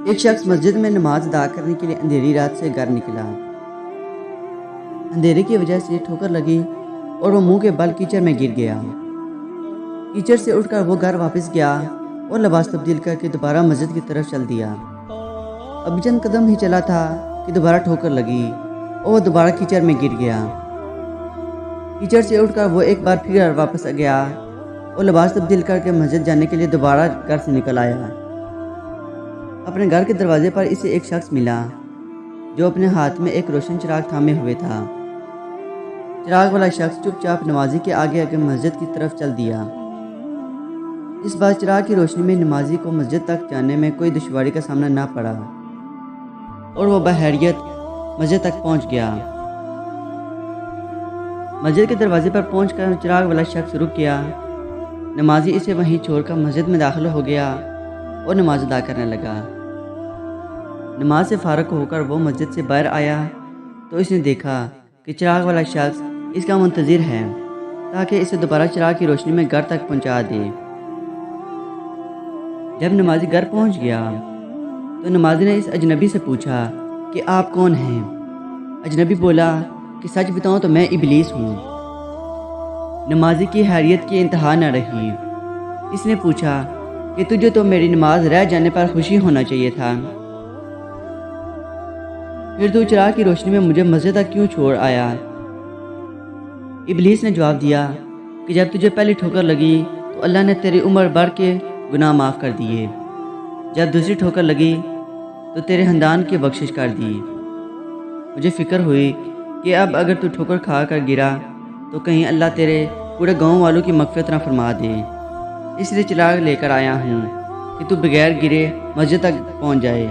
ایک شخص مسجد میں نماز ادا کرنے کے لیے اندھیری رات سے گھر نکلا۔ اندھیرے کی وجہ سے ٹھوکر لگی اور وہ منہ کے بل کیچڑ میں گر گیا۔ کیچڑ سے اٹھ کر وہ گھر واپس گیا اور لباس تبدیل کر کے دوبارہ مسجد کی طرف چل دیا۔ ابھی چند قدم ہی چلا تھا کہ دوبارہ ٹھوکر لگی اور وہ دوبارہ کیچڑ میں گر گیا۔ کیچڑ سے اٹھ کر وہ ایک بار پھر گھر واپس گیا اور لباس تبدیل کر کے مسجد جانے کے لیے دوبارہ گھر سے نکل آیا۔ اپنے گھر کے دروازے پر اسے ایک شخص ملا جو اپنے ہاتھ میں ایک روشن چراغ تھامے ہوئے تھا۔ چراغ والا شخص چپ چاپ نمازی کے آگے آگے مسجد کی طرف چل دیا۔ اس بار چراغ کی روشنی میں نمازی کو مسجد تک جانے میں کوئی دشواری کا سامنا نہ پڑا اور وہ بحیریت مسجد تک پہنچ گیا۔ مسجد کے دروازے پر پہنچ کر چراغ والا شخص رک گیا۔ نمازی اسے وہیں چھوڑ کر مسجد میں داخل ہو گیا اور نماز ادا کرنے لگا۔ نماز سے فارغ ہو کر وہ مسجد سے باہر آیا تو اس نے دیکھا کہ چراغ والا شخص اس کا منتظر ہے تاکہ اسے دوبارہ چراغ کی روشنی میں گھر تک پہنچا دے۔ جب نمازی گھر پہنچ گیا تو نمازی نے اس اجنبی سے پوچھا کہ آپ کون ہیں؟ اجنبی بولا کہ سچ بتاؤں تو میں ابلیس ہوں۔ نمازی کی حیرت کی انتہا نہ رہی۔ اس نے پوچھا کہ تجھے تو میری نماز رہ جانے پر خوشی ہونا چاہیے تھا، پھر تو چراغ کی روشنی میں مجھے مسجد تک کیوں چھوڑ آیا؟ ابلیس نے جواب دیا کہ جب تجھے پہلی ٹھوکر لگی تو اللہ نے تیری عمر بھر کے گناہ معاف کر دیے، جب دوسری ٹھوکر لگی تو تیرے خاندان کی بخشش کر دی۔ مجھے فکر ہوئی کہ اب اگر تو ٹھوکر کھا کر گرا تو کہیں اللہ تیرے پورے گاؤں والوں کی مغفرت نہ فرما دے، اس لیے چراغ لے کر آیا ہوں کہ تو بغیر گرے مسجد تک پہنچ جائے۔